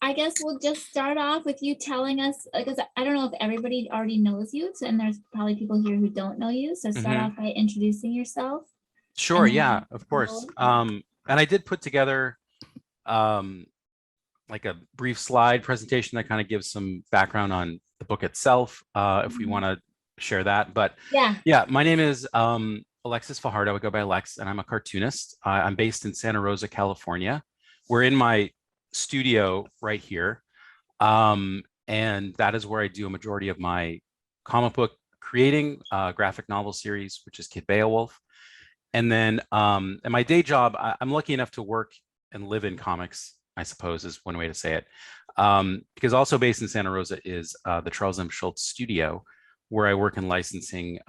I guess we'll just start off with you telling us, because I don't know if everybody already knows you, and there's probably people here who don't know you. So start off by introducing yourself. Sure, yeah, of course. And I did put together like a brief slide presentation that kind of gives some background on the book itself, if we want to share that. But yeah, my name is Alexis Fajardo. I go by Lex, and I'm a cartoonist. I'm based in Santa Rosa, California. We're in my studio right here. And that is where I do a majority of my comic book creating, graphic novel series, which is Kid Beowulf. And then in my day job, I'm lucky enough to work and live in comics, I suppose is one way to say it. Because also based in Santa Rosa is the Charles M. Schulz studio, where I work in licensing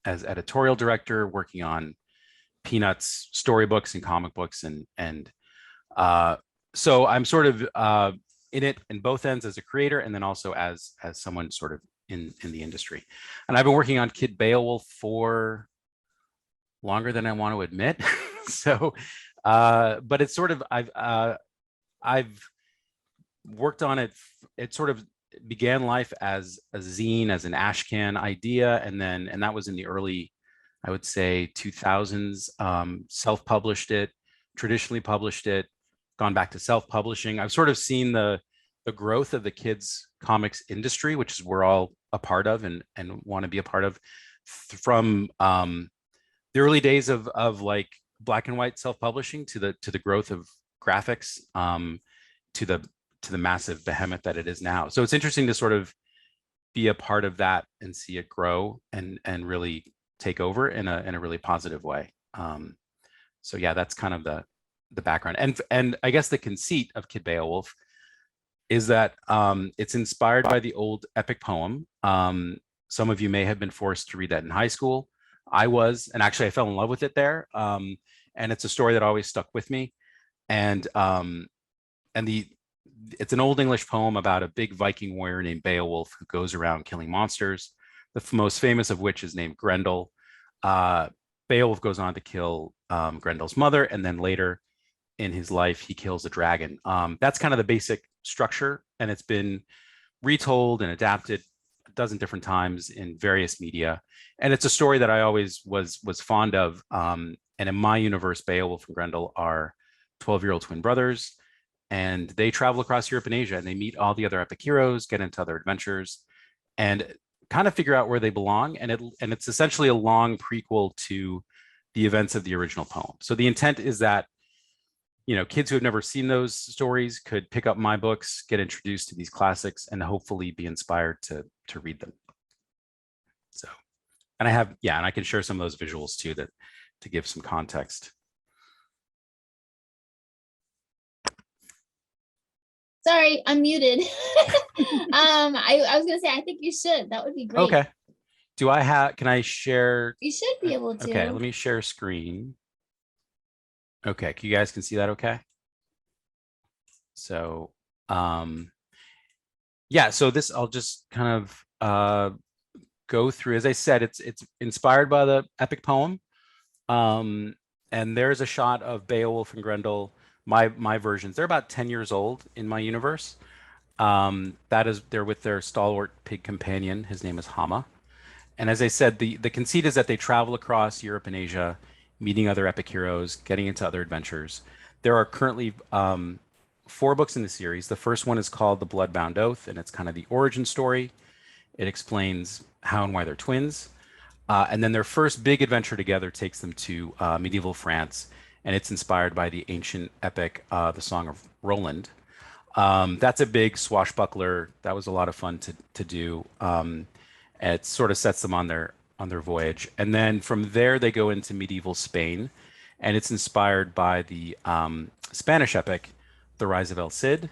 as editorial director, working on Peanuts storybooks and comic books. And so I'm sort of in it in both ends as a creator, and then also as someone sort of in the industry. And I've been working on Kid Beowulf for longer than I want to admit. So, but it's sort of, I've worked on it. It sort of began life as a zine, as an ashcan idea. And that was in the early, I would say 2000s, self-published it, traditionally published it, gone back to self-publishing. I've sort of seen the growth of the kids comics industry, which is we're all a part of and want to be a part of, from the early days of like black and white self-publishing to the growth of graphics, to the massive behemoth that it is now. So it's interesting to sort of be a part of that and see it grow and really take over in a really positive way. So yeah, that's kind of the background. And I guess the conceit of Kid Beowulf is that it's inspired by the old epic poem. Some of you may have been forced to read that in high school. I was, and actually I fell in love with it there. And it's a story that always stuck with me. And it's an old English poem about a big Viking warrior named Beowulf who goes around killing monsters. The most famous of which is named Grendel. Beowulf goes on to kill Grendel's mother, and then later in his life he kills a dragon. That's kind of the basic structure, and it's been retold and adapted a dozen different times in various media. And it's a story that I always was fond of. And in my universe, Beowulf and Grendel are 12-year-old twin brothers, and they travel across Europe and Asia, and they meet all the other epic heroes, get into other adventures, and kind of figure out where they belong. And it's essentially a long prequel to the events of the original poem. So the intent is that, you know, kids who have never seen those stories could pick up my books, get introduced to these classics, and hopefully be inspired to read them. So, and and I can share some of those visuals too, to give some context. Sorry, I'm muted. I was gonna say, I think you should. That would be great. Okay. Can I share? You should be able to. Okay, let me share screen. Okay, you guys can see that okay? So, yeah, so this, I'll just kind of go through. As I said, it's inspired by the epic poem. And there's a shot of Beowulf and Grendel, my versions. They're about 10 years old in my universe. They're with their stalwart pig companion. His name is Hama. And as I said, the conceit is that they travel across Europe and Asia, meeting other epic heroes, getting into other adventures. There are currently 4 books in the series. The first one is called The Bloodbound Oath, and it's kind of the origin story. It explains how and why they're twins. And then their first big adventure together takes them to medieval France, and it's inspired by the ancient epic, The Song of Roland. That's a big swashbuckler. That was a lot of fun to do. It sort of sets them on their voyage. And then from there, they go into medieval Spain, and it's inspired by the Spanish epic, The Rise of El Cid.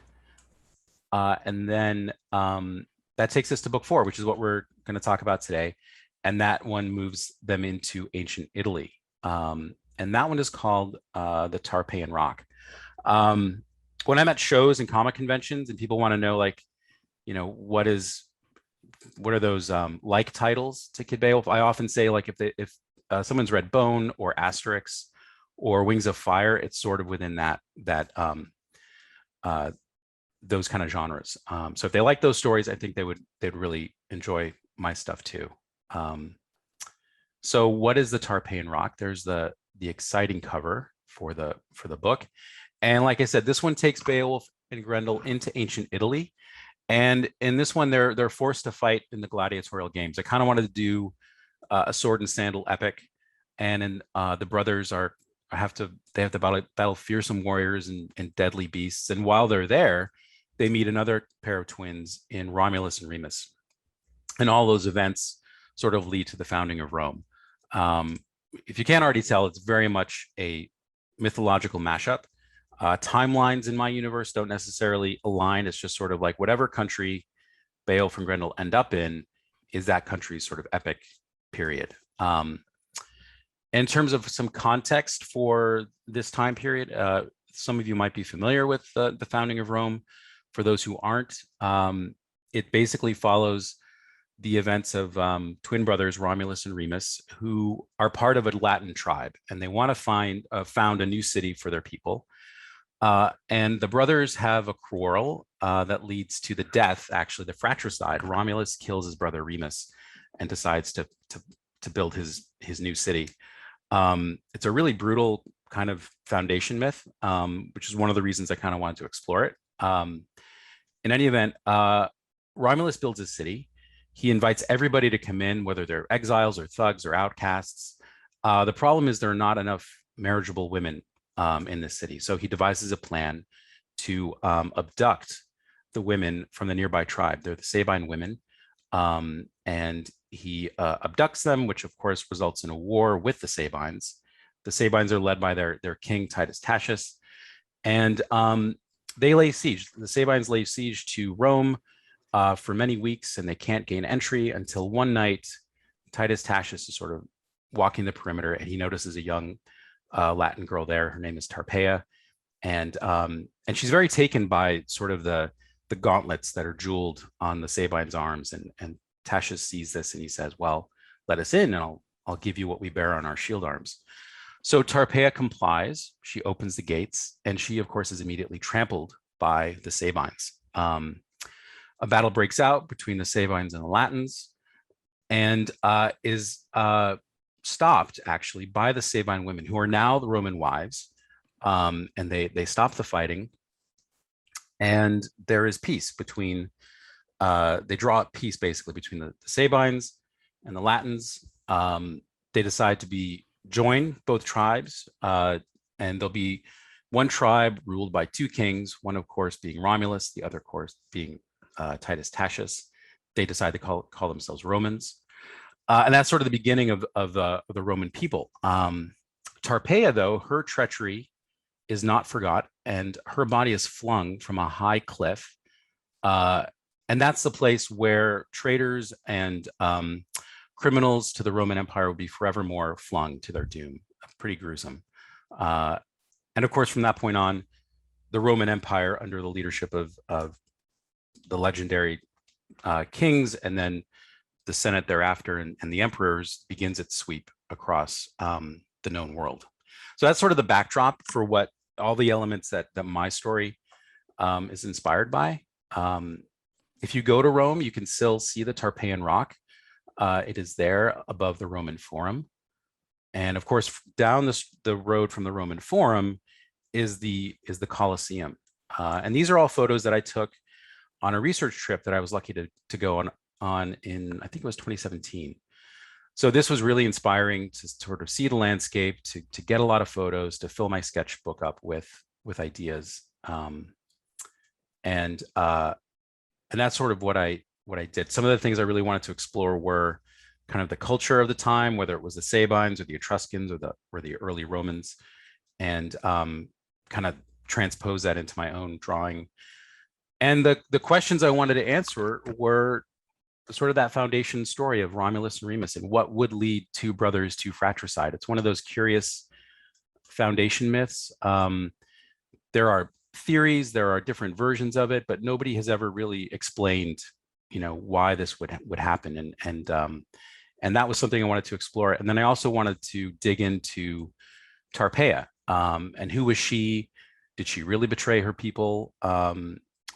And then that takes us to book 4, which is what we're going to talk about today. And that one moves them into ancient Italy. And that one is called the Tarpeian Rock. When I'm at shows and comic conventions and people want to know, like, you know, what are those like titles to Kid Beowulf, I often say, like, if someone's read Bone or Asterix or Wings of Fire, it's sort of within that those kind of genres. So if they like those stories, I think they'd really enjoy my stuff too. So what is the Tarpeian Rock? There's the exciting cover for the book. And like I said, this one takes Beowulf and Grendel into ancient Italy. And in this one, they're forced to fight in the gladiatorial games. I kind of wanted to do a sword and sandal epic, and then the brothers have to battle fearsome warriors and deadly beasts. And while they're there, they meet another pair of twins in Romulus and Remus, and all those events sort of lead to the founding of Rome. If you can't already tell, it's very much a mythological mashup. Timelines in my universe don't necessarily align. It's just sort of like whatever country Beowulf and Grendel end up in is that country's sort of epic period. In terms of some context for this time period, some of you might be familiar with the founding of Rome. For those who aren't, it basically follows the events of twin brothers Romulus and Remus, who are part of a Latin tribe, and they want to found a new city for their people. And the brothers have a quarrel that leads to the death, actually the fratricide. Romulus kills his brother Remus and decides to build his new city. It's a really brutal kind of foundation myth, which is one of the reasons I kind of wanted to explore it. In any event, Romulus builds his city. He invites everybody to come in, whether they're exiles or thugs or outcasts. The problem is there are not enough marriageable women in this city. So he devises a plan to abduct the women from the nearby tribe. They're the Sabine women. And he abducts them, which of course results in a war with the Sabines. The Sabines are led by their king, Titus Tatius. And they lay siege. The Sabines lay siege to Rome for many weeks, and they can't gain entry until one night, Titus Tatius is sort of walking the perimeter, and he notices a young Latin girl there. Her name is Tarpeia, and she's very taken by sort of the gauntlets that are jeweled on the Sabines' arms. And Tatius sees this, and he says, "Well, let us in, and I'll give you what we bear on our shield arms." So Tarpeia complies. She opens the gates, and she, of course, is immediately trampled by the Sabines. A battle breaks out between the Sabines and the Latins, and is stopped actually by the Sabine women, who are now the Roman wives, and they stop the fighting, and there is peace between. They draw up peace basically between the Sabines and the Latins. They decide to join both tribes, and there'll be one tribe ruled by two kings, one of course being Romulus, the other of course being Titus Tatius. They decide to call themselves Romans. And that's sort of the beginning of the Roman people. Tarpeia, though, her treachery is not forgot, and her body is flung from a high cliff. And that's the place where traitors and criminals to the Roman Empire will be forevermore flung to their doom. Pretty gruesome. And of course, from that point on, the Roman Empire, under the leadership of the legendary kings, and then the Senate thereafter, and the emperors, begins its sweep across the known world. So that's sort of the backdrop for what all the elements that my story is inspired by. If you go to Rome, you can still see the Tarpeian Rock. It is there above the Roman Forum. And of course, down the road from the Roman Forum is the Colosseum. And these are all photos that I took on a research trip that I was lucky to go on in, I think it was 2017. So this was really inspiring to sort of see the landscape, to get a lot of photos, to fill my sketchbook up with ideas. And that's sort of what I did. Some of the things I really wanted to explore were kind of the culture of the time, whether it was the Sabines or the Etruscans or the early Romans, and kind of transpose that into my own drawing. And the questions I wanted to answer were sort of that foundation story of Romulus and Remus, and what would lead two brothers to fratricide. It's one of those curious foundation myths. There are theories, there are different versions of it, but nobody has ever really explained, why this would happen. And that was something I wanted to explore. And then I also wanted to dig into Tarpeia, and who was she? Did she really betray her people?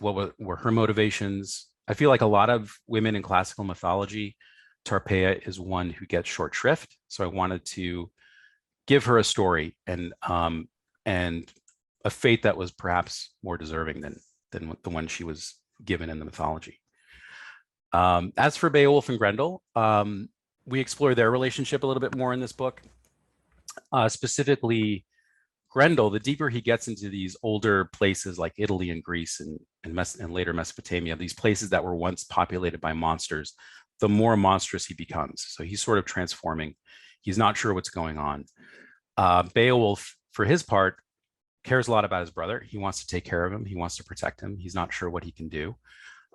what were her motivations. I feel like a lot of women in classical mythology, Tarpeia is one who gets short shrift. So I wanted to give her a story and a fate that was perhaps more deserving than the one she was given in the mythology. As for Beowulf and Grendel, we explore their relationship a little bit more in this book. Specifically, Grendel, the deeper he gets into these older places like Italy and Greece and later Mesopotamia, these places that were once populated by monsters, the more monstrous he becomes. So he's sort of transforming. He's not sure what's going on. Beowulf, for his part, cares a lot about his brother. He wants to take care of him. He wants to protect him. He's not sure what he can do.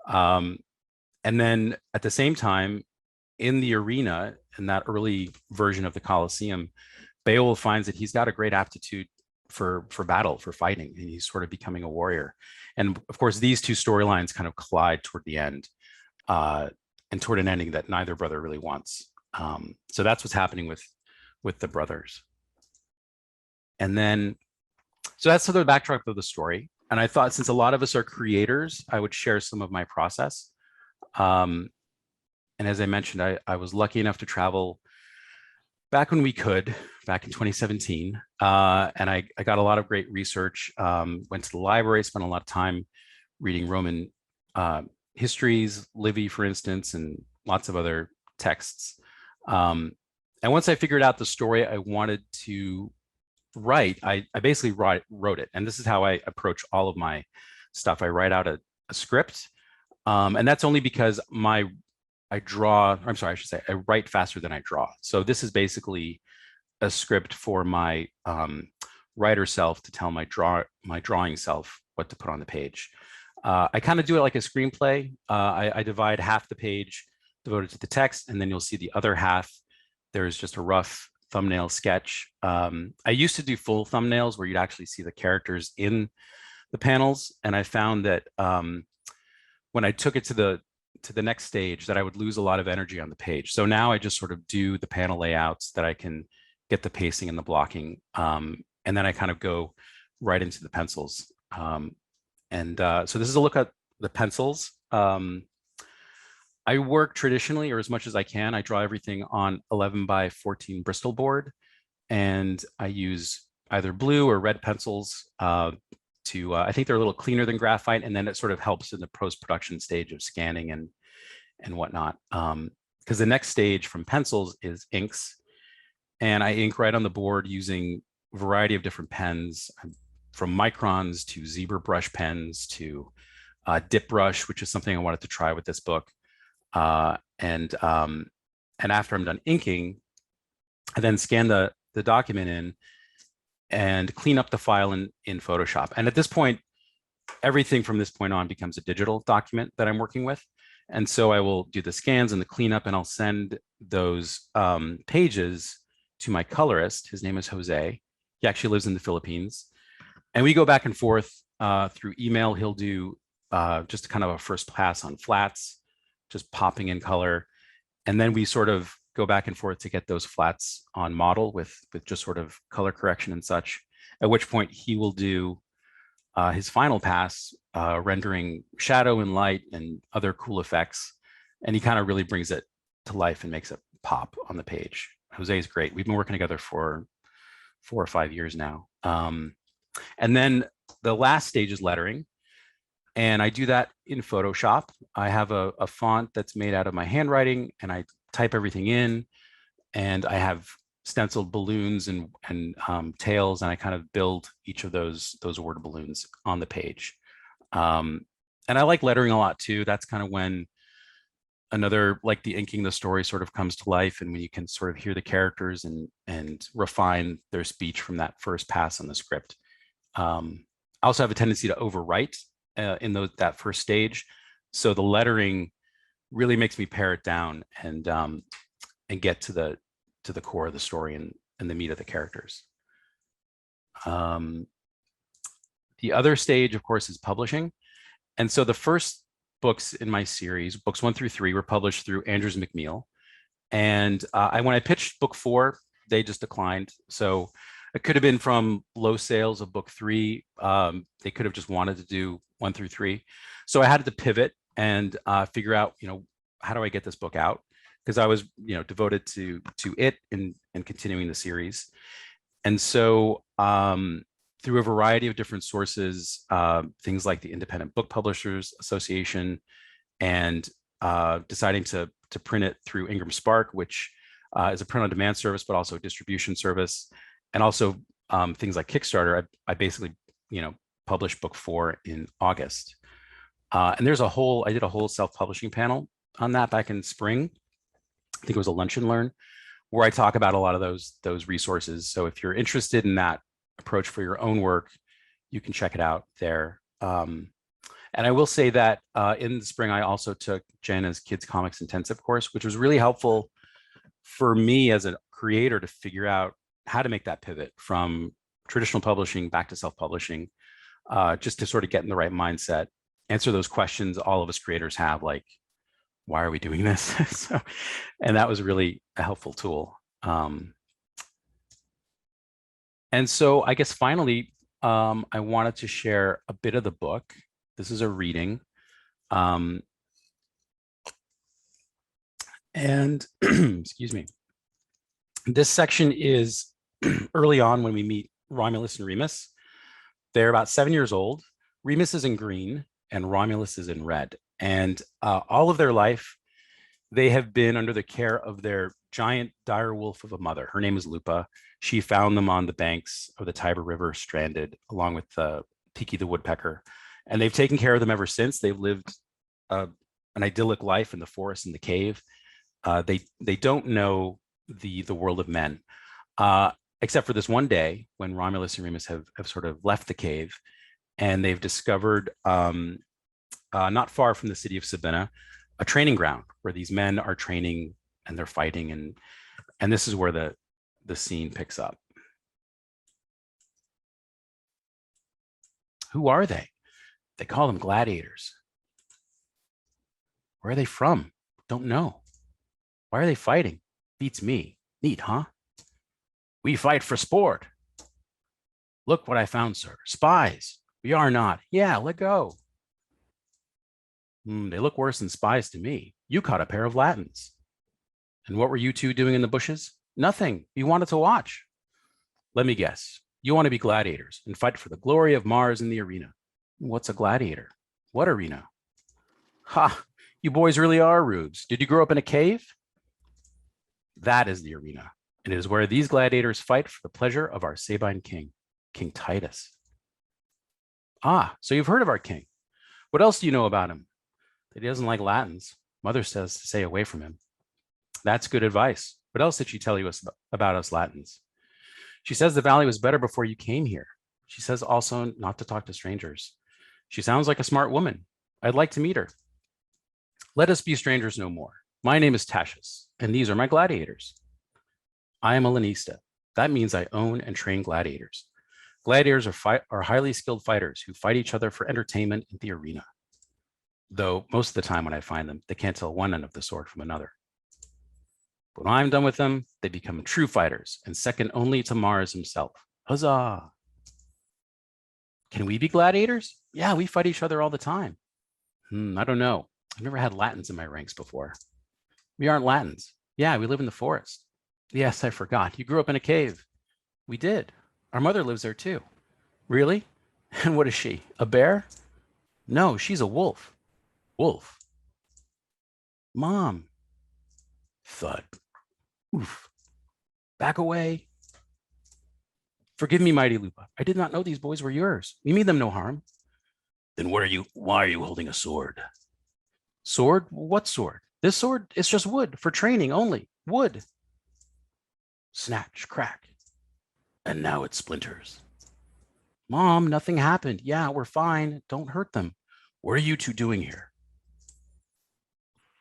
And then at the same time, in the arena, in that early version of the Colosseum, Beowulf finds that he's got a great aptitude for battle, for fighting, and he's sort of becoming a warrior. And of course, these two storylines kind of collide toward the end, and toward an ending that neither brother really wants. So that's what's happening with the brothers. And then, so that's sort of the backdrop of the story. And I thought, since a lot of us are creators, I would share some of my process. And as I mentioned, I was lucky enough to travel back when we could, back in 2017. And I got a lot of great research, went to the library, spent a lot of time reading Roman histories, Livy, for instance, and lots of other texts. And once I figured out the story I wanted to write, I basically wrote it. And this is how I approach all of my stuff. I write out a script. And that's only because I write faster than I draw. So this is basically a script for my writer self to tell my drawing self what to put on the page. I kind of do it like a screenplay. I divide half the page devoted to the text, and then you'll see the other half. There's just a rough thumbnail sketch. I used to do full thumbnails where you'd actually see the characters in the panels, and I found that when I took it to the next stage, that I would lose a lot of energy on the page. So now I just sort of do the panel layouts that I can get the pacing and the blocking, and then I kind of go right into the pencils. So this is a look at the pencils. I work traditionally, or as much as I can, I draw everything on 11 by 14 Bristol board, and I use either blue or red pencils I think they're a little cleaner than graphite, and then it sort of helps in the post-production stage of scanning and whatnot. Because the next stage from pencils is inks, and I ink right on the board using a variety of different pens, from microns to zebra brush pens to dip brush, which is something I wanted to try with this book. And after I'm done inking, I then scan the document in and clean up the file in Photoshop. And at this point, everything from this point on becomes a digital document that I'm working with. And so I will do the scans and the cleanup, and I'll send those pages to my colorist. His name is Jose. He actually lives in the Philippines. And we go back and forth through email. He'll do just kind of a first pass on flats, just popping in color. And then we sort of go back and forth to get those flats on model with just sort of color correction and such, at which point he will do his final pass, rendering shadow and light and other cool effects. And he kind of really brings it to life and makes it pop on the page. Jose is great. We've been working together for 4 or 5 years now. And then the last stage is lettering. And I do that in Photoshop. I have a font that's made out of my handwriting, and I type everything in, and I have stenciled balloons and tails, and I kind of build each of those word balloons on the page. And I like lettering a lot too. That's kind of when like the inking the story sort of comes to life, and when you can sort of hear the characters and refine their speech from that first pass on the script. I also have a tendency to overwrite in that first stage. So the lettering really makes me pare it down and get to the core of the story and the meat of the characters. The other stage, of course, is publishing. And so the first books in my series, books 1 through 3, were published through Andrews McMeel. And when I pitched book 4, they just declined. So It could have been from low sales of book 3. They could have just wanted to do 1 through 3. So I had to pivot and figure out, how do I get this book out? Because I was, devoted to it and continuing the series. And so through a variety of different sources, things like the Independent Book Publishers Association, and deciding to print it through Ingram Spark, which is a print-on-demand service, but also a distribution service, and also things like Kickstarter. I basically, published book 4 in August, and I did a whole self-publishing panel on that back in spring. I think it was a lunch and learn, where I talk about a lot of those resources. So if you're interested in that approach for your own work, you can check it out there. And I will say that in the spring, I also took Jenna's Kids Comics Intensive course, which was really helpful for me as a creator to figure out how to make that pivot from traditional publishing back to self-publishing, just to sort of get in the right mindset, answer those questions all of us creators have, like, why are we doing this? And that was really a helpful tool. And so I guess finally, I wanted to share a bit of the book. This is a reading. And excuse me. This section is early on when we meet Romulus and Remus. They're about 7 years old. Remus is in green and Romulus is in red. And all of their life, they have been under the care of their giant dire wolf of a mother. Her name is Lupa. She found them on the banks of the Tiber River, stranded, along with Tiki the woodpecker. And they've taken care of them ever since. They've lived an idyllic life in the forest and the cave. They don't know the world of men, except for this one day when Romulus and Remus have sort of left the cave, and they've discovered, not far from the city of Sabina, a training ground where these men are training and they're fighting, and this is where the scene picks up. Who are they? They call them gladiators. Where are they from? Don't know. Why are they fighting? Beats me. Neat, huh? We fight for sport. Look what I found, sir. Spies. We are not. Yeah, let go. They look worse than spies to me. You caught a pair of Latins. And what were you two doing in the bushes? Nothing. We wanted to watch. Let me guess. You want to be gladiators and fight for the glory of Mars in the arena. What's a gladiator? What arena? Ha! You boys really are rubes. Did you grow up in a cave? That is the arena. And it is where these gladiators fight for the pleasure of our Sabine king, King Titus. Ah, so you've heard of our king. What else do you know about him? That he doesn't like Latins. Mother says to stay away from him. That's good advice. What else did she tell you about us Latins? She says the valley was better before you came here. She says also not to talk to strangers. She sounds like a smart woman. I'd like to meet her. Let us be strangers no more. My name is Tacitus, and these are my gladiators. I am a lanista. That means I own and train gladiators. Gladiators are highly skilled fighters who fight each other for entertainment in the arena. Though most of the time when I find them, they can't tell one end of the sword from another. But when I'm done with them, they become true fighters and second only to Mars himself. Huzzah! Can we be gladiators? Yeah, we fight each other all the time. I don't know. I've never had Latins in my ranks before. We aren't Latins. Yeah, we live in the forest. Yes, I forgot. You grew up in a cave. We did. Our mother lives there too. Really? And what is she? A bear? No, she's a wolf. Wolf. Mom. Thud. Oof. Back away. Forgive me, mighty Lupa. I did not know these boys were yours. We mean them no harm. Then why are you holding a sword? Sword? What sword? This sword is just wood for training only. Wood. Snatch, crack. And now it splinters. Mom, nothing happened. Yeah, we're fine. Don't hurt them. What are you two doing here?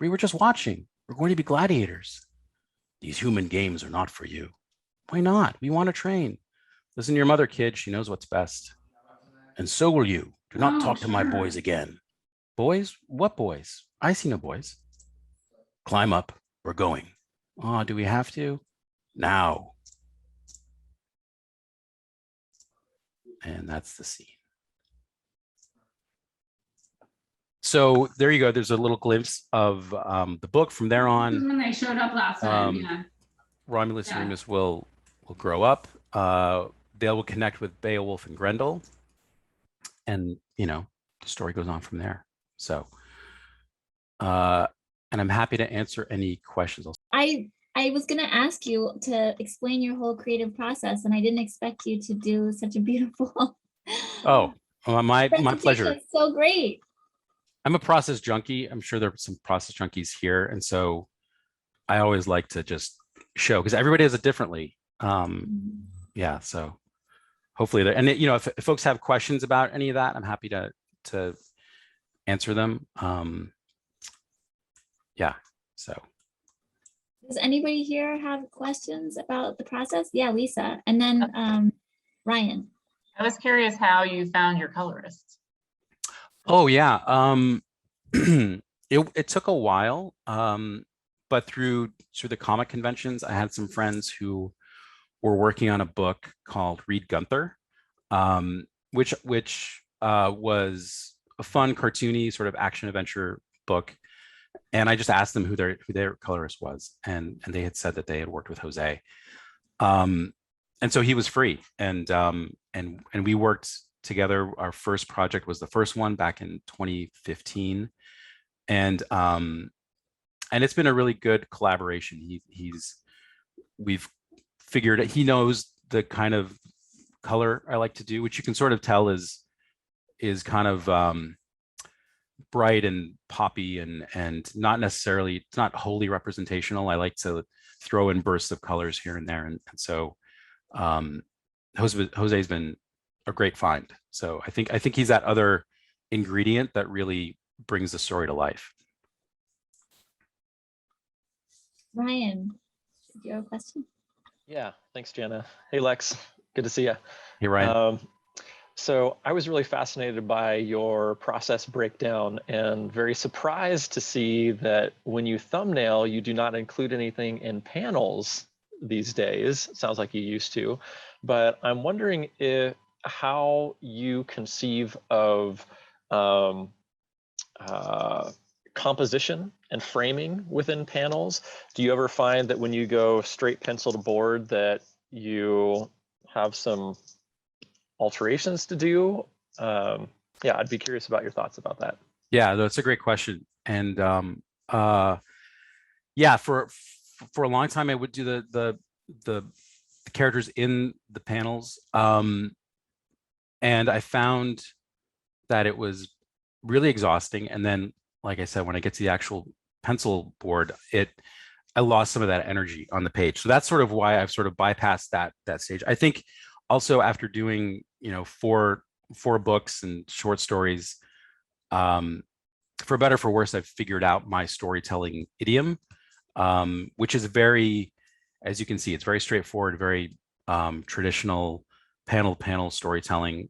We were just watching. We're going to be gladiators. These human games are not for you. Why not? We want to train. Listen to your mother, kid. She knows what's best. And so will you. Do not talk to my boys again. Boys? What boys? I see no boys. Climb up. We're going. Oh, do we have to? Now. And that's the scene. So there you go. There's a little glimpse of the book. From there on, when they showed up last time, yeah. Romulus and Remus will grow up. They will connect with Beowulf and Grendel, and the story goes on from there. So, and I'm happy to answer any questions. I was going to ask you to explain your whole creative process, and I didn't expect you to do such a beautiful. Oh, my pleasure. It's so great. I'm a process junkie. I'm sure there are some process junkies here, and so I always like to just show, because everybody does it differently. Yeah, so hopefully and if folks have questions about any of that, I'm happy to answer them. Yeah, so. Does anybody here have questions about the process? Yeah, Lisa, and then Ryan. I was curious how you found your colorists. Oh yeah, it took a while, but through the comic conventions, I had some friends who were working on a book called Reed Gunther, which was a fun, cartoony sort of action adventure book. And I just asked them who their colorist was, and they had said that they had worked with Jose, and so he was free, and we worked together. Our first project was the first one back in 2015, and it's been a really good collaboration. We've figured he knows the kind of color I like to do, which you can sort of tell is kind of bright and poppy and not necessarily, it's not wholly representational. I like to throw in bursts of colors here and there, and so Jose's been a great find. So I think he's that other ingredient that really brings the story to life. Ryan, did you have a question? Yeah, thanks, Jenna. Hey, Lex, good to see you. Hey, Ryan. So I was really fascinated by your process breakdown and very surprised to see that when you thumbnail, you do not include anything in panels these days. Sounds like you used to, but I'm wondering how you conceive of composition and framing within panels. Do you ever find that when you go straight pencil to board that you have some alterations to do? Yeah, I'd be curious about your thoughts about that. Yeah, that's a great question. And yeah, for a long time I would do the characters in the panels, and I found that it was really exhausting. And then, like I said, when I get to the actual pencil board, I lost some of that energy on the page. So that's sort of why I've sort of bypassed that stage. I think also after doing, four books and short stories, for better or for worse, I've figured out my storytelling idiom, which is very, as you can see, it's very straightforward, very traditional panel storytelling,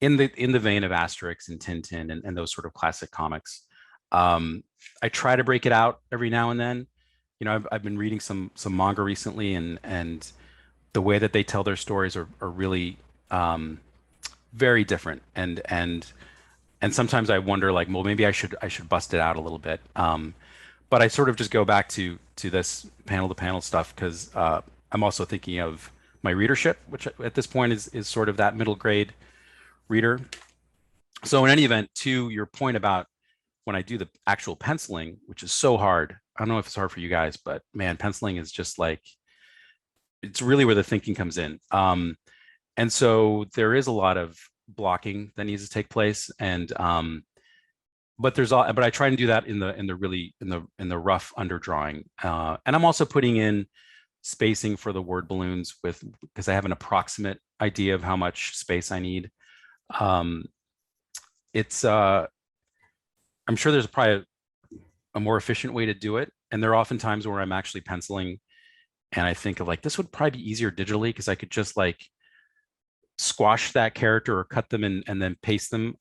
in the vein of Asterix and Tintin and those sort of classic comics. I try to break it out every now and then. I've been reading some manga recently, and the way that they tell their stories are really very different. And sometimes I wonder, like, well, maybe I should bust it out a little bit. But I sort of just go back to this panel to panel stuff because I'm also thinking of my readership, which at this point is sort of that middle grade reader. So in any event, to your point about when I do the actual penciling, which is so hard, I don't know if it's hard for you guys, but man, penciling is just like, it's really where the thinking comes in. And so there is a lot of blocking that needs to take place. And but I try and do that in the rough underdrawing. And I'm also putting in spacing for the word balloons because I have an approximate idea of how much space I need. I'm sure there's probably a more efficient way to do it. And there are often times where I'm actually penciling and I think of like, this would probably be easier digitally because I could just like squash that character or cut them and then paste them.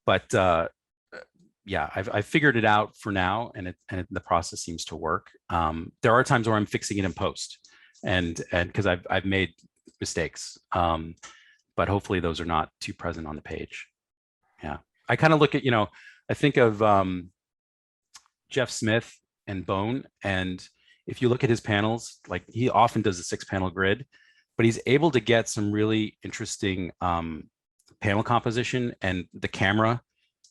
But yeah, I've figured it out for now, and the process seems to work. There are times where I'm fixing it in post, and because I've made mistakes, but hopefully those are not too present on the page. Yeah, I kind of look at, I think of Jeff Smith and Bone, and if you look at his panels, like he often does a 6-panel grid, but he's able to get some really interesting panel composition and the camera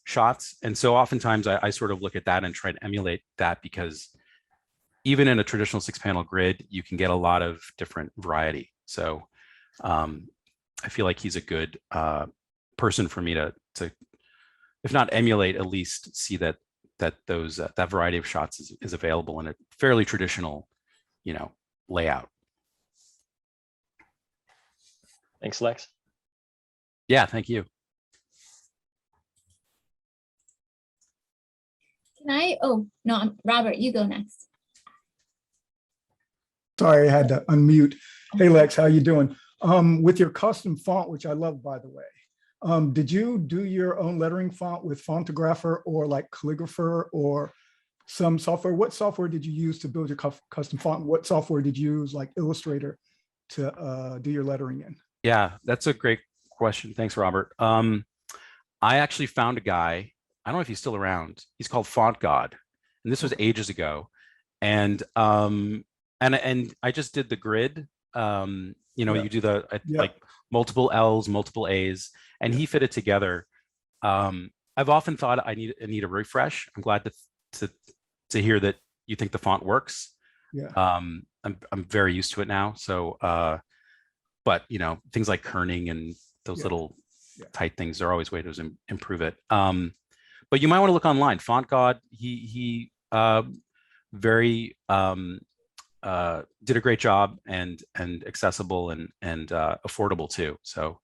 shots. And so oftentimes I sort of look at that and try to emulate that, because even in a traditional 6-panel grid, you can get a lot of different variety. So I feel like he's a good person for me to, if not emulate, at least see that that variety of shots is available in a fairly traditional, layout. Thanks, Lex. Yeah, thank you. Oh, no, Robert, you go next. Sorry, I had to unmute. Hey, Lex, how you doing? With your custom font, which I love, by the way, did you do your own lettering font with Fontographer or like Calligrapher or some software? What software did you use to build your custom font? What software did you use, like Illustrator, to do your lettering in? Yeah, that's a great question. Thanks, Robert. I actually found a guy, I don't know if he's still around. He's called Font God, and this was ages ago. And I just did the grid. You do the like multiple L's, multiple A's, and he fit it together. I've often thought I need a refresh. I'm glad to hear that you think the font works. Yeah. I'm very used to it now. So, but things like kerning and those little tight things are always ways to improve it. But you might want to look online. Font God, he very did a great job and accessible and affordable too. So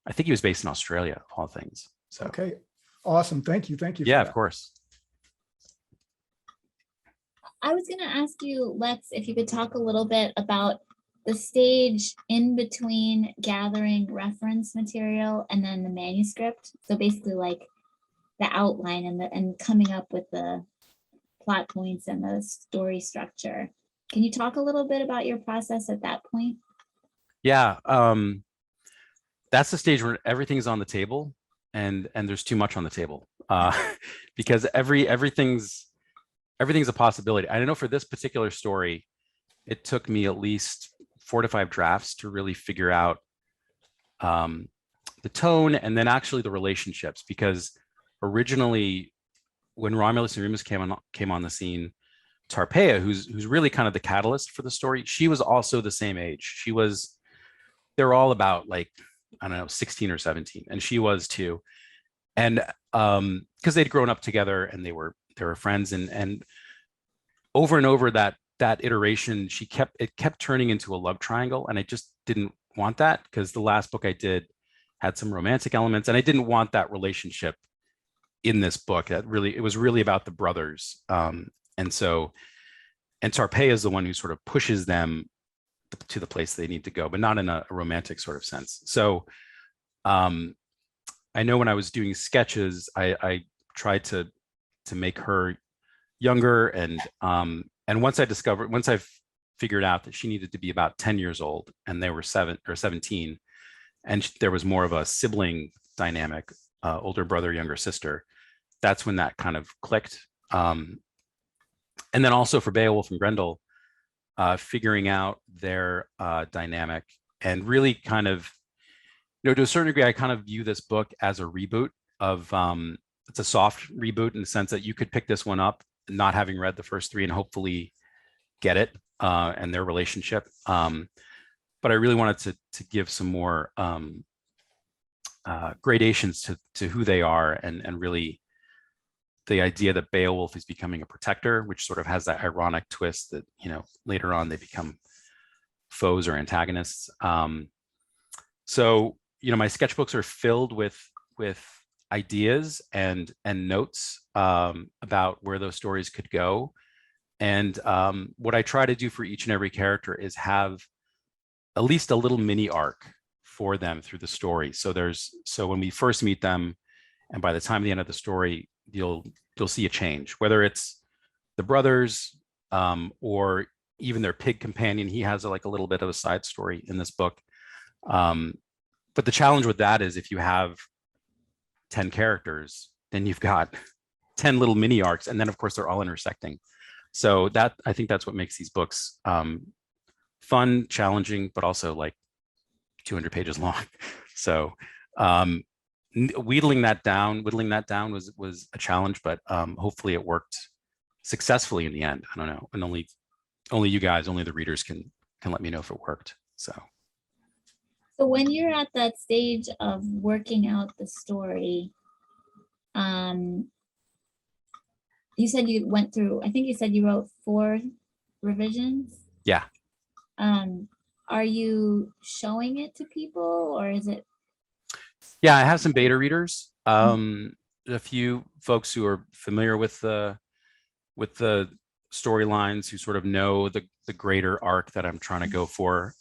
I think he was based in Australia, of all things. So okay, awesome. Thank you. Yeah, of course. I was going to ask you, Lex, if you could talk a little bit about the stage in between gathering reference material and then the manuscript. So basically like the outline and coming up with the plot points and the story structure. Can you talk a little bit about your process at that point? Yeah, that's the stage where everything's on the table and there's too much on the table because everything's a possibility. I know for this particular story, it took me at least 4 to 5 drafts to really figure out the tone and then actually the relationships, because originally when Romulus and Remus came on the scene, Tarpeia, who's really kind of the catalyst for the story, she was also the same age. They're all about like, I don't know, 16 or 17, and she was too. And because they'd grown up together and they were friends, and over that iteration, it kept turning into a love triangle, and I just didn't want that, because the last book I did had some romantic elements, and I didn't want that relationship in this book. It was really about the brothers, and Tarpeia is the one who sort of pushes them to the place they need to go, but not in a romantic sort of sense. So I know when I was doing sketches, I tried to make her younger, and once I've figured out that she needed to be about 10 years old and they were 7 or 17, and there was more of a sibling dynamic, older brother, younger sister, that's when that kind of clicked. And then also for Beowulf and Grendel, figuring out their dynamic, and really kind of, to a certain degree, I kind of view this book as a reboot of, it's a soft reboot in the sense that you could pick this one up not having read the first 3 and hopefully get it and their relationship. But I really wanted to give some more gradations to who they are, and really the idea that Beowulf is becoming a protector, which sort of has that ironic twist that, later on they become foes or antagonists. So, my sketchbooks are filled with ideas and notes about where those stories could go. And what I try to do for each and every character is have at least a little mini arc for them through the story. So when we first meet them, and by the time the end of the story, you'll see a change, whether it's the brothers or even their pig companion. He has like a little bit of a side story in this book. but the challenge with that is if you have 10 characters, then you've got 10 little mini arcs, and then of course they're all intersecting. So that, I think that's what makes these books fun, challenging, but also like 200 pages long. So whittling that down was a challenge, but hopefully it worked successfully in the end. I don't know, and only you guys, only the readers can let me know if it worked. So when you're at that stage of working out the story, you said you went through, I think you said you wrote 4 revisions. Yeah. Are you showing it to people, or is it? Yeah, I have some beta readers. A few folks who are familiar with the storylines, who sort of know the greater arc that I'm trying to go for.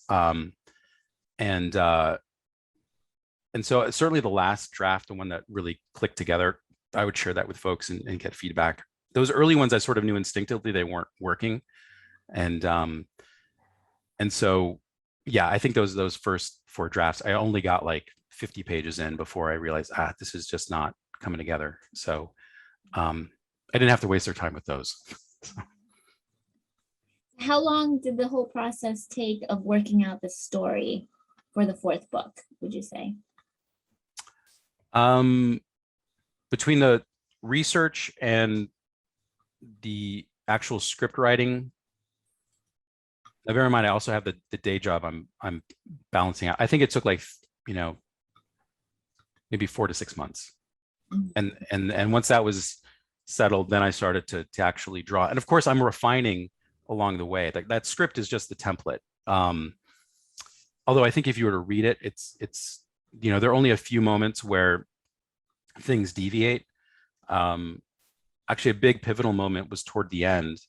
And so certainly the last draft, the one that really clicked together, I would share that with folks and get feedback. Those early ones I sort of knew instinctively they weren't working. And so, yeah, I think those first 4 drafts, I only got like 50 pages in before I realized, this is just not coming together. So I didn't have to waste their time with those. How long did the whole process take of working out the story for the 4th book, would you say? Between the research and the actual script writing, now bear in mind, I also have the day job I'm balancing out. I think it took like, maybe 4 to 6 months. And once that was settled, then I started to actually draw. And of course, I'm refining along the way. Like that script is just the template. Although I think if you were to read it, it's there are only a few moments where things deviate. Actually, a big pivotal moment was toward the end,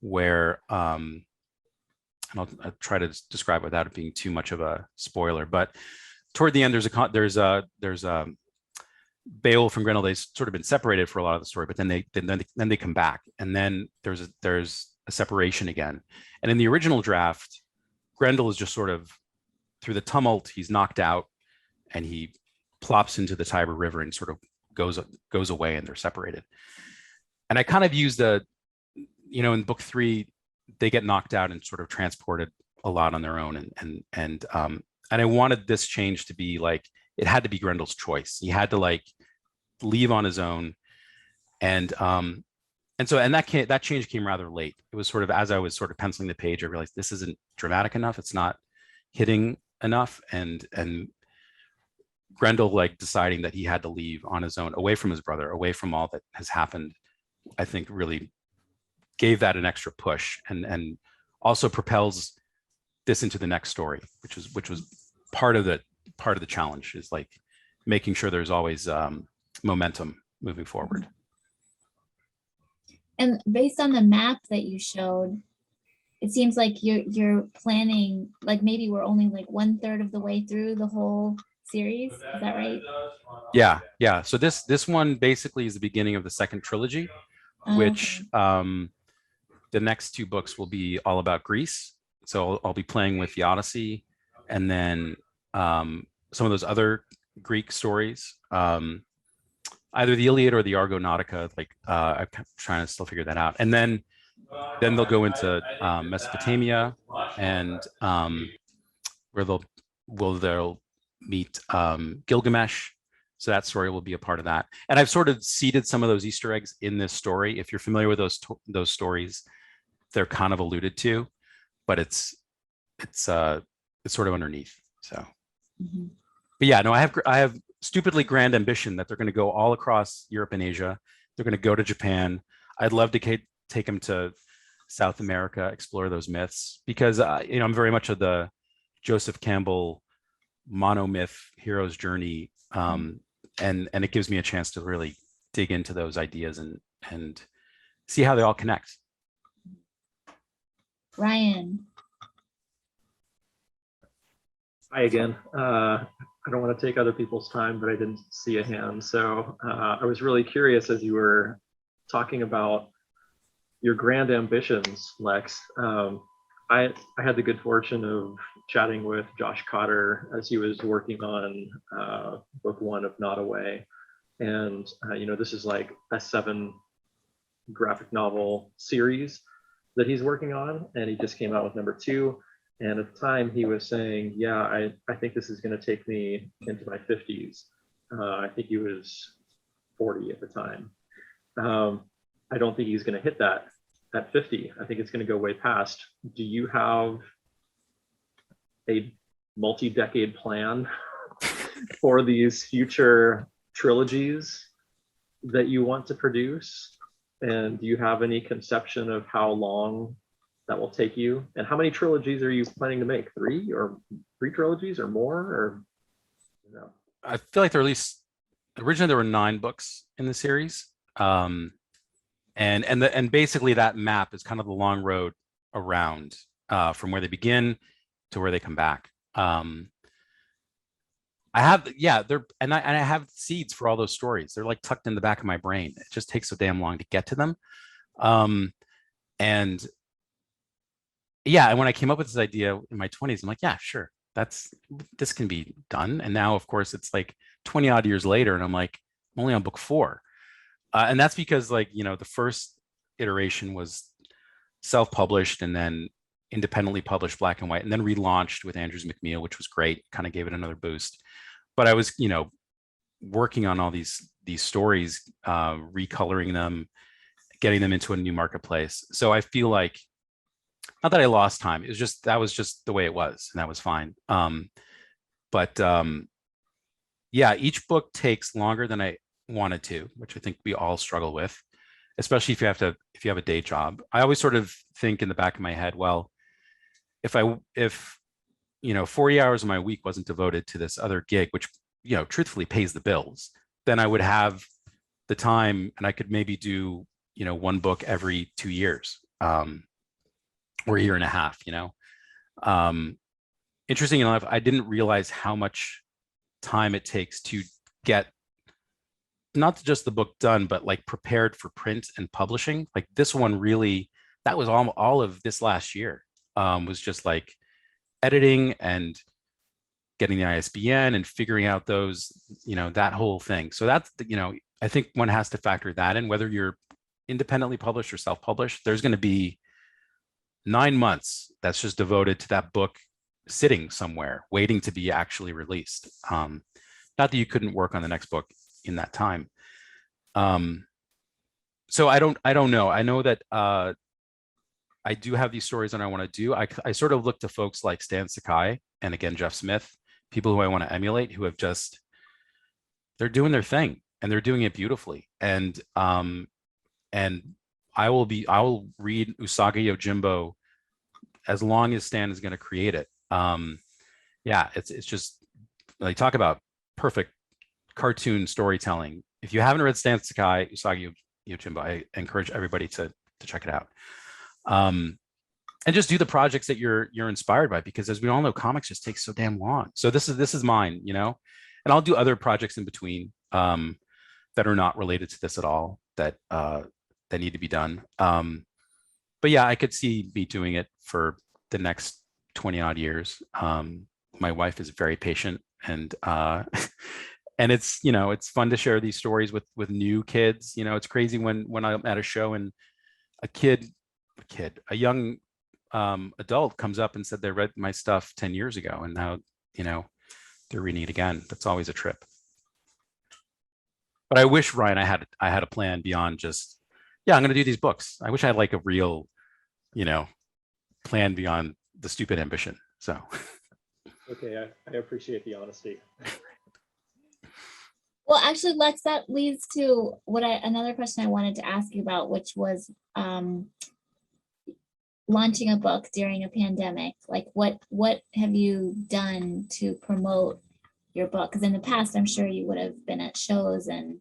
where and I'll try to describe without it being too much of a spoiler. But toward the end, there's Beowulf and Grendel. They've sort of been separated for a lot of the story, but then they come back, and then there's a separation again. And in the original draft, Grendel is just sort of, through the tumult, he's knocked out, and he plops into the Tiber River and sort of goes away, and they're separated. And I kind of used in book 3, they get knocked out and sort of transported a lot on their own, and I wanted this change to be like, it had to be Grendel's choice. He had to like leave on his own, and that change came rather late. It was sort of, as I was sort of penciling the page, I realized this isn't dramatic enough. It's not hitting enough, and Grendel like deciding that he had to leave on his own, away from his brother, away from all that has happened, I think really gave that an extra push, and also propels this into the next story, which was part of the challenge, is like making sure there's always momentum moving forward. And based on the map that you showed, it seems like you're planning, like maybe we're only like 1/3 of the way through the whole series. Is that right? Yeah. So this one basically is the beginning of the second trilogy, which the next 2 books will be all about Greece. So I'll be playing with the Odyssey, and then some of those other Greek stories, either the Iliad or the Argonautica. Like I'm trying to still figure that out. And then they'll go into Mesopotamia, and where they'll meet Gilgamesh. So that story will be a part of that. And I've sort of seeded some of those Easter eggs in this story. If you're familiar with those stories, they're kind of alluded to, but it's sort of underneath. So, but yeah, no, I have stupidly grand ambition that they're going to go all across Europe and Asia. They're going to go to Japan. I'd love to take them to South America, explore those myths, because I'm very much of the Joseph Campbell monomyth hero's journey, and it gives me a chance to really dig into those ideas and see how they all connect. Ryan. Hi again. I don't want to take other people's time, but I didn't see a hand. So I was really curious, as you were talking about your grand ambitions, Lex. I had the good fortune of chatting with Josh Cotter as he was working on book 1 of Not Away. And, this is like a 7 graphic novel series that he's working on. And he just came out with number 2. And at the time he was saying, yeah, I think this is going to take me into my 50s. I think he was 40 at the time. I don't think he's going to hit that at 50. I think it's going to go way past. Do you have a multi-decade plan for these future trilogies that you want to produce? And do you have any conception of how long that will take you? And how many trilogies are you planning to make? 3 trilogies or more? Or I feel like there are at least, originally there were 9 books in the series. And basically that map is kind of the long road around from where they begin to where they come back. I have, I have seeds for all those stories. They're like tucked in the back of my brain. It just takes so damn long to get to them. And when I came up with this idea in my 20s, I'm like, yeah, sure, this can be done. And now, of course, it's like 20 odd years later, and I'm like, I'm only on book 4. And that's because, like, the first iteration was self-published and then independently published black and white, and then relaunched with Andrews McMeel, which was great, kind of gave it another boost. But I was, working on all these stories, recoloring them, getting them into a new marketplace. So I feel like, not that I lost time, it was just, that was just the way it was, and that was fine. Each book takes longer than I wanted to, which I think we all struggle with, especially if you have a day job. I always sort of think in the back of my head, well, if 40 hours of my week wasn't devoted to this other gig, which, truthfully pays the bills, then I would have the time, and I could maybe do, 1 book every 2 years, or a year and a half, Interesting enough, I didn't realize how much time it takes to get not just the book done, but like prepared for print and publishing. Like this one really, that was all of this last year, was just like editing and getting the ISBN and figuring out those, that whole thing. So that's, I think one has to factor that in, whether you're independently published or self-published. There's going to be 9 months that's just devoted to that book sitting somewhere waiting to be actually released. Not that you couldn't work on the next book in that time. So I don't know. I know that I do have these stories that I want to do. I sort of look to folks like Stan Sakai and, again, Jeff Smith, people who I want to emulate, who have just, they're doing their thing and they're doing it beautifully. And I will read Usagi Yojimbo as long as Stan is going to create it. It's just, like, talk about perfect cartoon storytelling. If you haven't read Stan Sakai, Usagi Yojimbo, I encourage everybody to check it out. And just do the projects that you're inspired by, because as we all know, comics just take so damn long. So this is mine, and I'll do other projects in between that are not related to this at all, that need to be done. But yeah, I could see me doing it for the next 20 odd years. My wife is very patient, and and it's, it's fun to share these stories with new kids. It's crazy when I'm at a show and a young adult comes up and said they read my stuff 10 years ago, and now, they're reading it again. That's always a trip. But I wish, Ryan, I had a plan beyond just, I'm going to do these books. I wish I had like a real, plan beyond the stupid ambition. So. Okay, I appreciate the honesty. Well, actually, Lex, that leads to another question I wanted to ask you about, which was launching a book during a pandemic. Like, what have you done to promote your book? Because in the past, I'm sure you would have been at shows and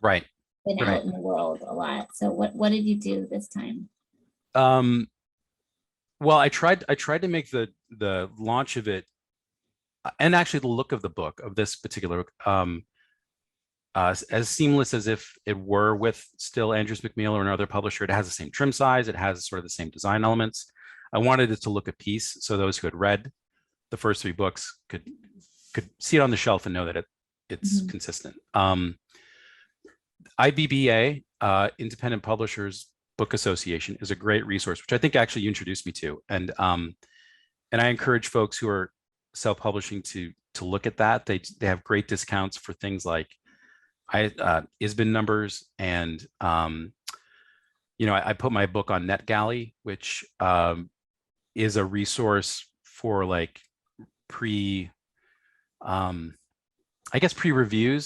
been out in the world a lot. So what did you do this time? Well, I tried to make the launch of it, and actually the look of the book, of this particular book, as seamless as if it were with still Andrews McMeel or another publisher. It has the same trim size. It has sort of the same design elements. I wanted it to look a piece, so those who had read the first 3 books could see it on the shelf and know that it's consistent. IBBA, Independent Publishers Book Association, is a great resource, which I think actually you introduced me to, and I encourage folks who are self-publishing to look at that. They have great discounts for things like ISBN numbers, and I put my book on NetGalley, which is a resource for like pre-reviews,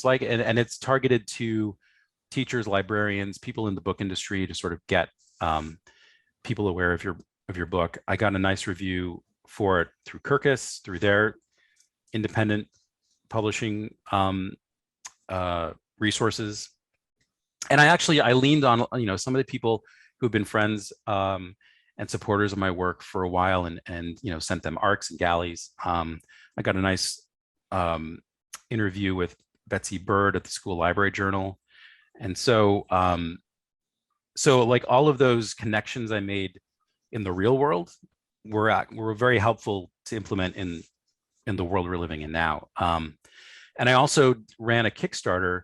like, and it's targeted to teachers, librarians, people in the book industry, to sort of get people aware of your book. I got a nice review for it through Kirkus, through their independent publishing resources. And I leaned on some of the people who've been friends and supporters of my work for a while, and sent them ARCs and galleys. I got a nice interview with Betsy Bird at the School Library Journal. And so like all of those connections I made in the real world were very helpful to implement in the world we're living in now. And I also ran a Kickstarter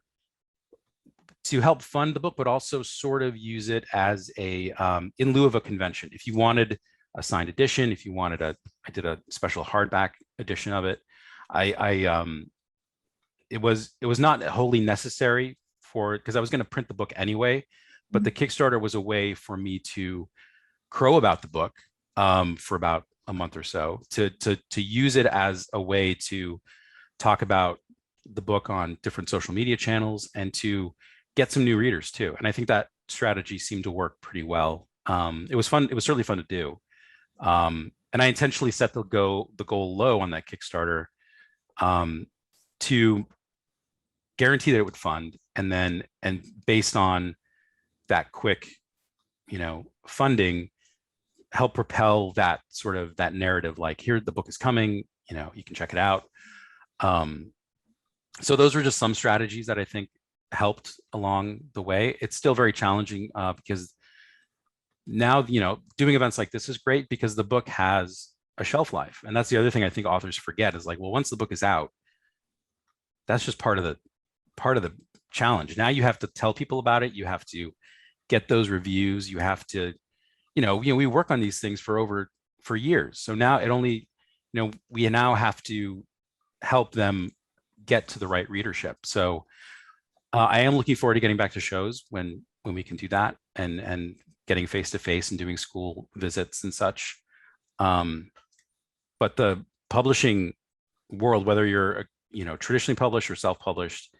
to help fund the book, but also sort of use it as a in lieu of a convention. If you wanted a signed edition, if you wanted I did a special hardback edition of it. It was not wholly necessary because I was going to print the book anyway, but the Kickstarter was a way for me to crow about the book for about a month or so, to use it as a way to talk about the book on different social media channels, and to get some new readers too. And I think that strategy seemed to work pretty well. It was fun. It was certainly fun to do. And I intentionally set the goal low on that Kickstarter to guarantee that it would fund, and based on that quick, funding, help propel that sort of that narrative, like, here, the book is coming, you can check it out. So those were just some strategies that I think helped along the way. It's still very challenging because now, doing events like this is great because the book has a shelf life. And that's the other thing I think authors forget, is like, well, once the book is out, that's just part of the challenge. Now you have to tell people about it. You have to get those reviews. You have to, we work on these things for years. So now we now have to help them get to the right readership. So I am looking forward to getting back to shows when we can do that, and getting face-to-face and doing school visits and such. But the publishing world, whether you're traditionally published or self-published,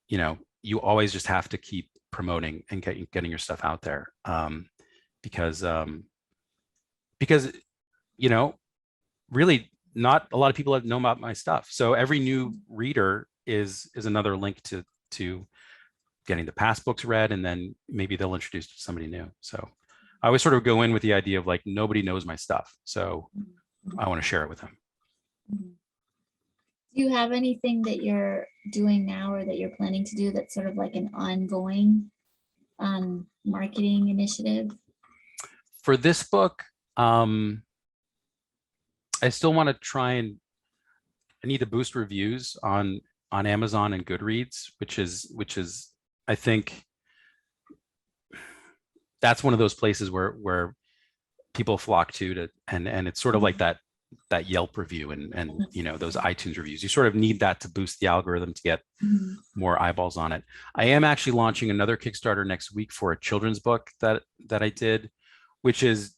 you always just have to keep promoting and getting your stuff out there, because really not a lot of people know about my stuff. So every new reader is another link to getting the past books read, and then maybe they'll introduce to somebody new. So I always sort of go in with the idea of like, nobody knows my stuff, so I want to share it with them. Do you have anything that you're doing now or that you're planning to do that's sort of like an ongoing marketing initiative? For this book, I still want to try and I need to boost reviews on Amazon and Goodreads, which is I think that's one of those places where people flock to and it's sort of like that Yelp review and those iTunes reviews. You sort of need that to boost the algorithm to get more eyeballs on it. I am actually launching another Kickstarter next week for a children's book that I did, which is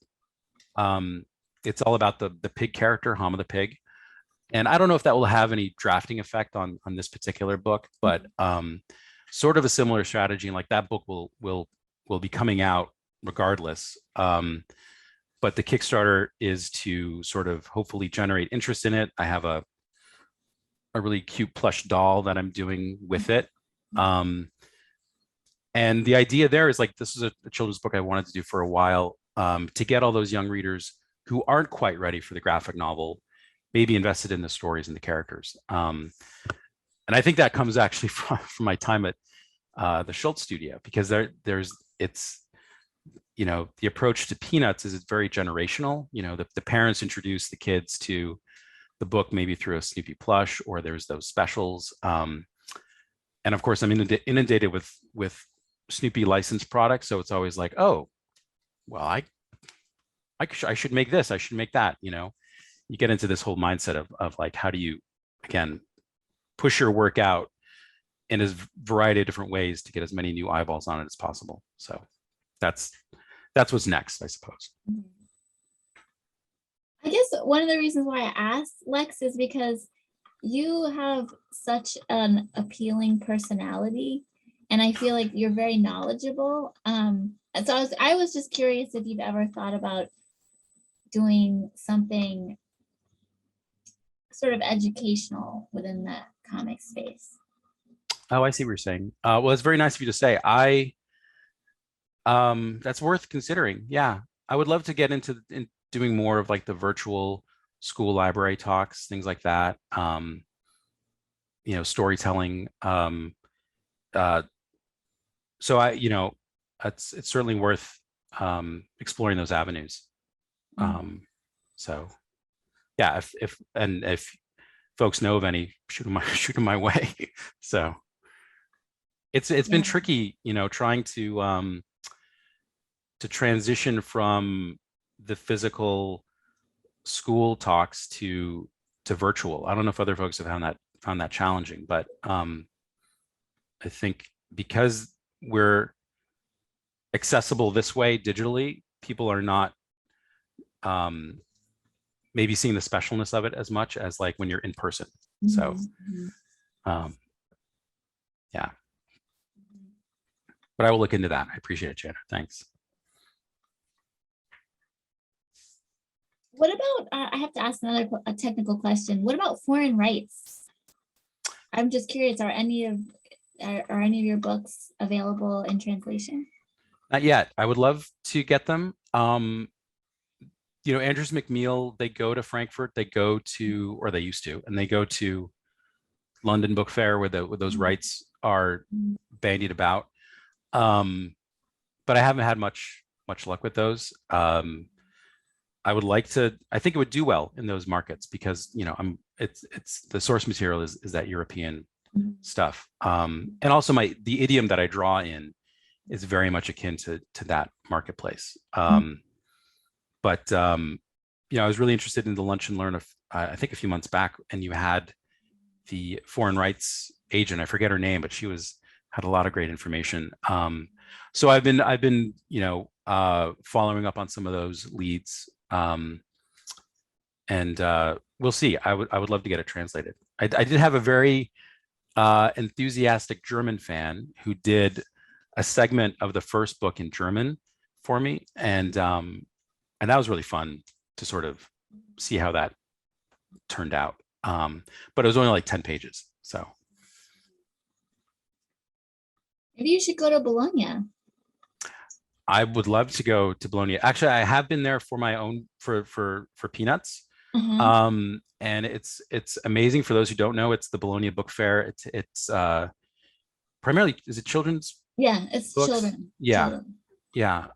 it's all about the pig character, Hama the pig. And I don't know if that will have any drafting effect on this particular book, but sort of a similar strategy. And like that book will be coming out regardless. But the Kickstarter is to sort of hopefully generate interest in it. I have a really cute plush doll that I'm doing with it. And the idea there is like, this is a children's book I wanted to do for a while, to get all those young readers who aren't quite ready for the graphic novel, maybe invested in the stories and the characters. And I think that comes actually from my time at the Schultz studio, because the approach to Peanuts is it's very generational. The parents introduce the kids to the book maybe through a Snoopy plush, or there's those specials. And of course, I'm inundated with Snoopy licensed products. So it's always like, oh, well, I should make this, I should make that. You get into this whole mindset of like, how do you, again, push your work out in a variety of different ways to get as many new eyeballs on it as possible. So that's what's next, I suppose. I guess one of the reasons why I asked, Lex, is because you have such an appealing personality, and I feel like you're very knowledgeable. And so I was just curious if you've ever thought about doing something sort of educational within the comic space. Oh, I see what you're saying. Well, it's very nice of you to say. That's worth considering. Yeah, I would love to get into doing more of like the virtual school library talks, things like that. Storytelling. So it's certainly worth exploring those avenues. So yeah, if folks know of any, shoot them my way. So it's been tricky, trying to transition from the physical school talks to virtual. I don't know if other folks have found that challenging, but I think because we're accessible this way digitally, people are not maybe seeing the specialness of it as much as like when you're in person. So yeah, but I will look into that. I appreciate it, Jana. Thanks. What about, I have to ask a technical question. What about foreign rights? I'm just curious, are any of your books available in translation? Not yet. I would love to get them. Andrews McMeel, they go to Frankfurt, they used to, and they go to London Book Fair where those rights are bandied about. But I haven't had much luck with those. I would like to. I think it would do well in those markets because it's the source material is that European stuff, and also the idiom that I draw in is very much akin to that marketplace. But I was really interested in the Lunch and Learn of I think a few months back, and you had the foreign rights agent. I forget her name, but she had a lot of great information. So I've been following up on some of those leads. And we'll see. I would love to get it translated. I did have a very enthusiastic German fan who did a segment of the first book in German for me, and that was really fun to sort of see how that turned out. But it was only like 10 pages, so maybe you should go to Bologna. I would love to go to Bologna. Actually, I have been there for my own for Peanuts. And it's amazing. For those who don't know, it's the Bologna Book Fair. It's primarily, is it children's? Yeah, it's books? Children. Yeah, children. Yeah.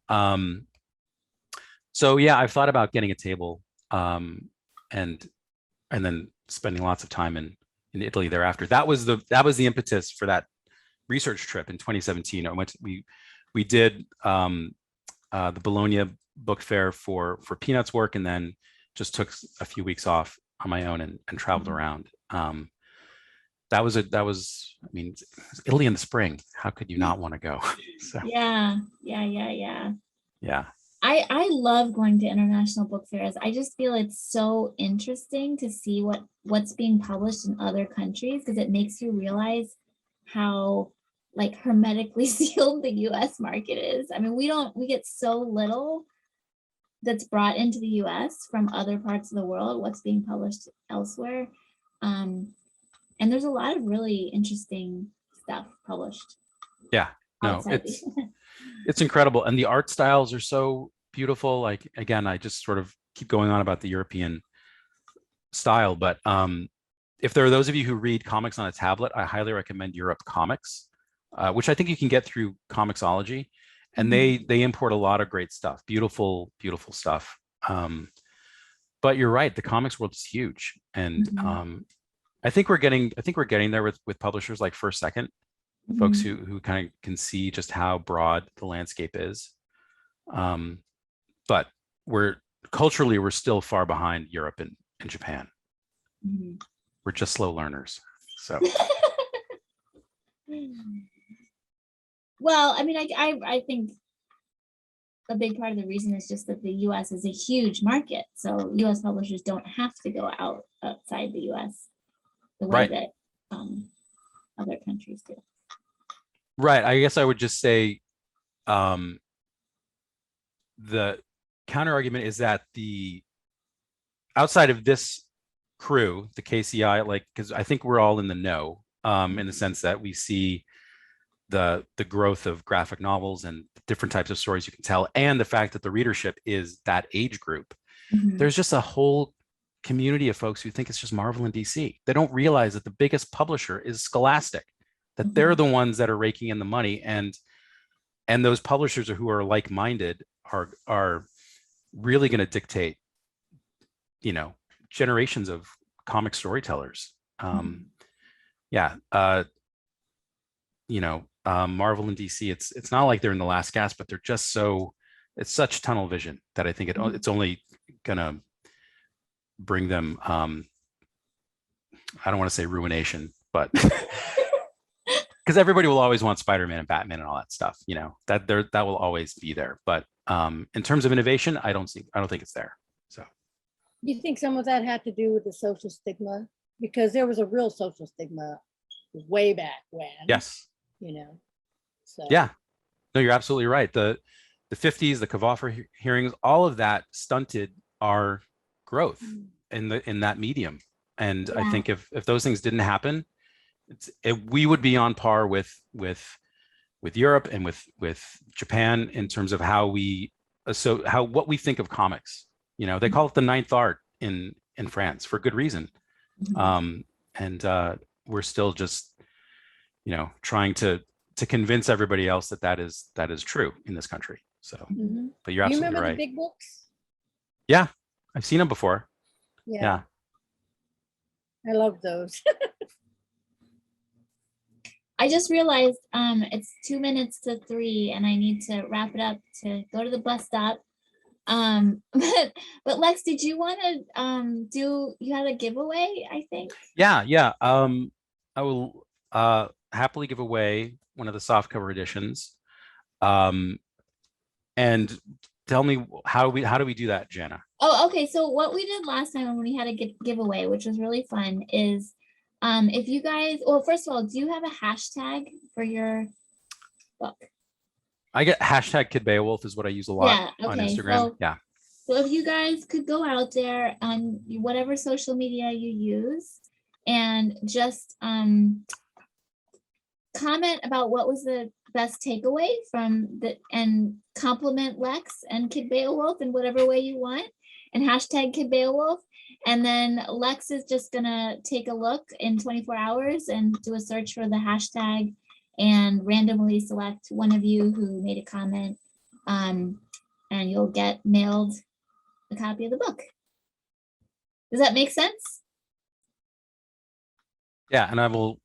So yeah, I've thought about getting a table, and then spending lots of time in Italy thereafter. That was the impetus for that research trip in 2017. We did the Bologna Book Fair for Peanuts work, and then just took a few weeks off on my own and traveled around. That was I mean, Italy in the spring. How could you not want to go? So. Yeah. Yeah. I love going to international book fairs. I just feel it's so interesting to see what's being published in other countries, because it makes you realize how like hermetically sealed the US market is. I mean, we get so little that's brought into the US from other parts of the world, what's being published elsewhere. And there's a lot of really interesting stuff published. Yeah, no, it's incredible. And the art styles are so beautiful. Like, again, I just sort of keep going on about the European style, but if there are those of you who read comics on a tablet, I highly recommend Europe Comics, which I think you can get through Comixology. and they import a lot of great stuff, beautiful stuff. But you're right, the comics world is huge, and I think we're getting there with publishers like First Second, folks who kind of can see just how broad the landscape is. But we're still far behind Europe and Japan. We're just slow learners. So well, I mean, I think a big part of the reason is just that the US is a huge market. So US publishers don't have to go outside the US the way that other countries do. Right. I guess I would just say the counter argument is that the outside of this crew, the KCI, like, because I think we're all in the know in the sense that we see the growth of graphic novels and different types of stories you can tell, and the fact that the readership is that age group. There's just a whole community of folks who think it's just Marvel and DC. They don't realize that the biggest publisher is Scholastic, that they're the ones that are raking in the money, and those publishers who are like-minded are really going to dictate, generations of comic storytellers. Marvel and DC, it's not like they're in the last gasp, but they're just it's such tunnel vision that I think it's only gonna bring them, I don't want to say ruination, but because everybody will always want Spider-Man and Batman and all that stuff, that will always be there. But in terms of innovation, I don't think it's there. So do you think some of that had to do with the social stigma? Because there was a real social stigma way back when. Yes. So yeah, no, you're absolutely right. The 50s, the Kavafer hearings, all of that stunted our growth in that medium. And I think if those things didn't happen, we would be on par with Europe and with Japan in terms of what we think of comics. They call it the ninth art in France for good reason. And we're still just trying to convince everybody else that is true in this country. So but you're absolutely right. You remember the big books? Yeah, I've seen them before. Yeah. I love those. I just realized it's 2 minutes to 3 and I need to wrap it up to go to the bus stop. But Lex, did you want to you had a giveaway, I think? Yeah. I will happily give away one of the softcover editions. And tell me how do we do that, Jana? Oh, okay. So what we did last time when we had a giveaway, which was really fun, is if you guys, well, first of all, do you have a hashtag for your book? I get hashtag Kid Beowulf is what I use a lot on Instagram. So if you guys could go out there on whatever social media you use and just comment about what was the best takeaway and compliment Lex and Kid Beowulf in whatever way you want, and hashtag Kid Beowulf. And then Lex is just gonna take a look in 24 hours and do a search for the hashtag and randomly select one of you who made a comment, and you'll get mailed a copy of the book. Does that make sense? Yeah, and I will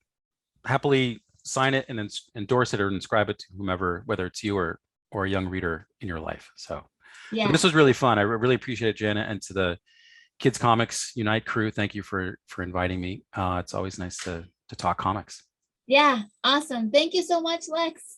happily sign it and endorse it or inscribe it to whomever, whether it's you or a young reader in your life. So but this was really fun. I really appreciate it, Jana, and to the Kids Comics Unite crew. Thank you for inviting me. It's always nice to talk comics. Yeah, awesome. Thank you so much, Lex.